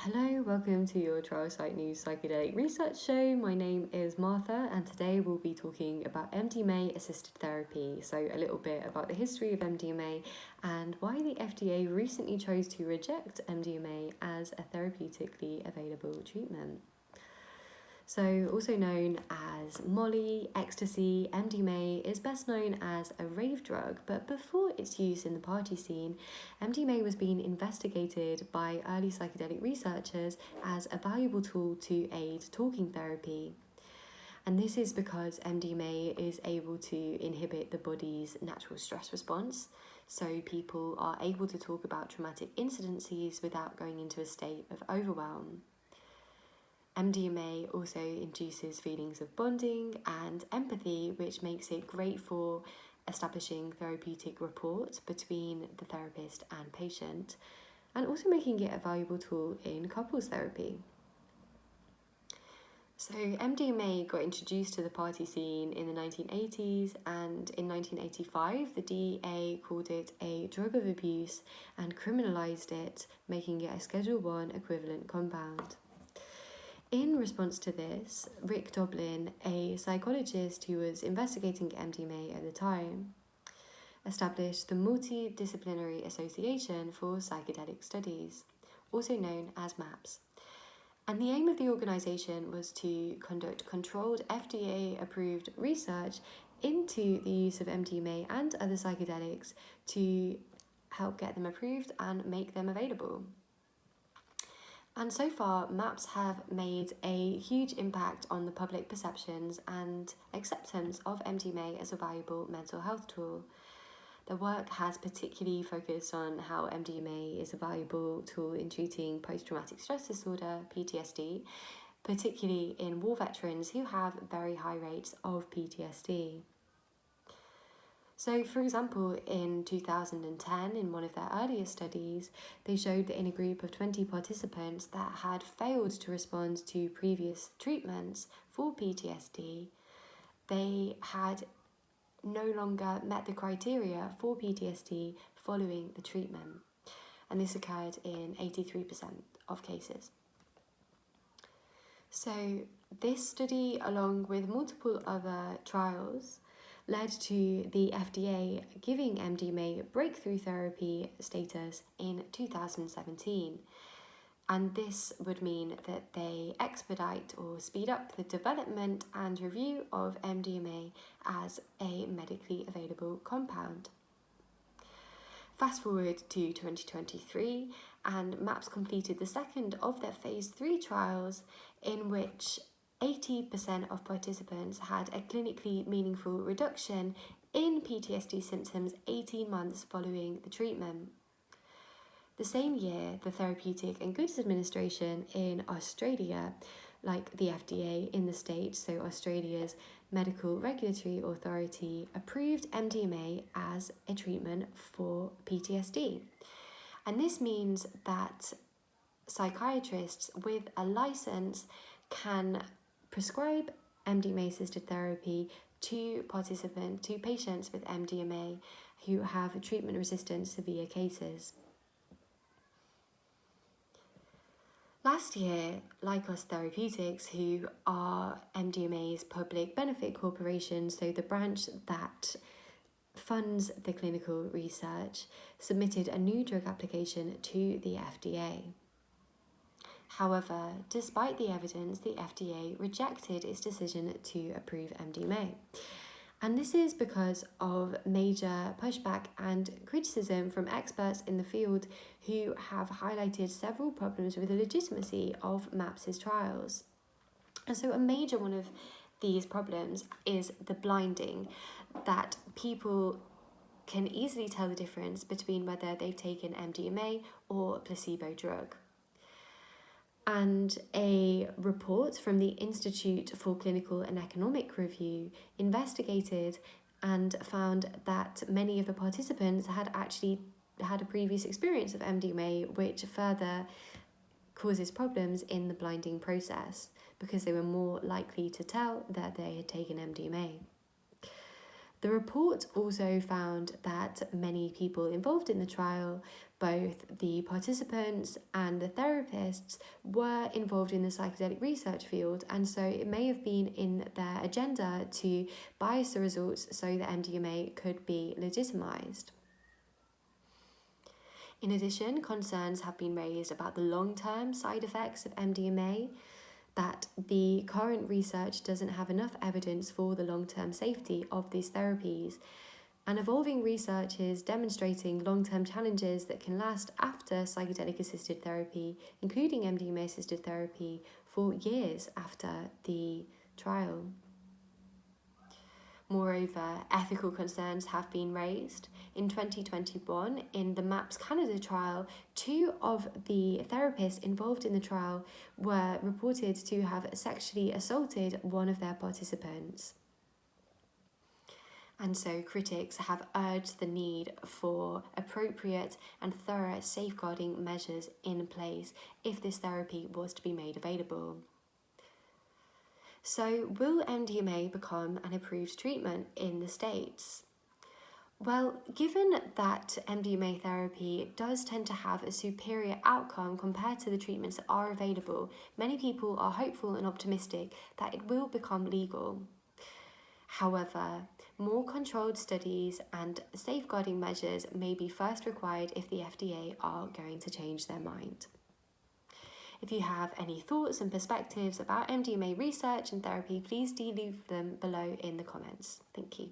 Hello, welcome to your Trial Site News Psychedelic Research Show. My name is Martha, and today we'll be talking about MDMA-assisted therapy. So a little bit about the history of MDMA and why the FDA recently chose to reject MDMA as a therapeutically available treatment. So, also known as Molly, ecstasy, MDMA is best known as a rave drug, but before its use in the party scene, MDMA was being investigated by early psychedelic researchers as a valuable tool to aid talking therapy. And this is because MDMA is able to inhibit the body's natural stress response, so people are able to talk about traumatic incidences without going into a state of overwhelm. MDMA also induces feelings of bonding and empathy, which makes it great for establishing therapeutic rapport between the therapist and patient, and also making it a valuable tool in couples therapy. So MDMA got introduced to the party scene in the 1980s, and in 1985 the DEA called it a drug of abuse and criminalized it, making it a Schedule 1 equivalent compound. In response to this, Rick Doblin, a psychologist who was investigating MDMA at the time, established the Multidisciplinary Association for Psychedelic Studies, also known as MAPS. And the aim of the organisation was to conduct controlled FDA-approved research into the use of MDMA and other psychedelics to help get them approved and make them available. And so far, MAPS have made a huge impact on the public perceptions and acceptance of MDMA as a valuable mental health tool. Their work has particularly focused on how MDMA is a valuable tool in treating post-traumatic stress disorder, PTSD, particularly in war veterans who have very high rates of PTSD. So, for example, in 2010, in one of their earlier studies, they showed that in a group of 20 participants that had failed to respond to previous treatments for PTSD, they had no longer met the criteria for PTSD following the treatment. And this occurred in 83% of cases. So, this study, along with multiple other trials, led to the FDA giving MDMA breakthrough therapy status in 2017. And this would mean that they expedite or speed up the development and review of MDMA as a medically available compound. Fast forward to 2023, and MAPS completed the second of their phase 3 trials, in which 80% of participants had a clinically meaningful reduction in PTSD symptoms 18 months following the treatment. The same year, the Therapeutic and Goods Administration in Australia, like the FDA in the States, so Australia's Medical Regulatory Authority, approved MDMA as a treatment for PTSD. And this means that psychiatrists with a license can prescribe MDMA-assisted therapy to patients with MDMA who have treatment-resistant severe cases. Last year, Lycos Therapeutics, who are MDMA's public benefit corporation, so the branch that funds the clinical research, submitted a new drug application to the FDA. However, despite the evidence, the FDA rejected its decision to approve MDMA. And this is because of major pushback and criticism from experts in the field who have highlighted several problems with the legitimacy of MAPS's trials. And so a major one of these problems is the blinding, that people can easily tell the difference between whether they've taken MDMA or a placebo drug. And a report from the Institute for Clinical and Economic Review investigated and found that many of the participants had actually had a previous experience of MDMA, which further causes problems in the blinding process because they were more likely to tell that they had taken MDMA. The report also found that many people involved in the trial, both the participants and the therapists were involved in the psychedelic research field, and so it may have been in their agenda to bias the results so that MDMA could be legitimised. In addition, concerns have been raised about the long-term side effects of MDMA, that the current research doesn't have enough evidence for the long-term safety of these therapies, and evolving research is demonstrating long-term challenges that can last after psychedelic-assisted therapy, including MDMA-assisted therapy, for years after the trial. Moreover, ethical concerns have been raised. In 2021, in the MAPS Canada trial, 2 of the therapists involved in the trial were reported to have sexually assaulted one of their participants. And so critics have urged the need for appropriate and thorough safeguarding measures in place if this therapy was to be made available. So, will MDMA become an approved treatment in the States? Well, given that MDMA therapy does tend to have a superior outcome compared to the treatments that are available, many people are hopeful and optimistic that it will become legal. However, more controlled studies and safeguarding measures may be first required if the FDA are going to change their mind. If you have any thoughts and perspectives about MDMA research and therapy, please do leave them below in the comments. Thank you.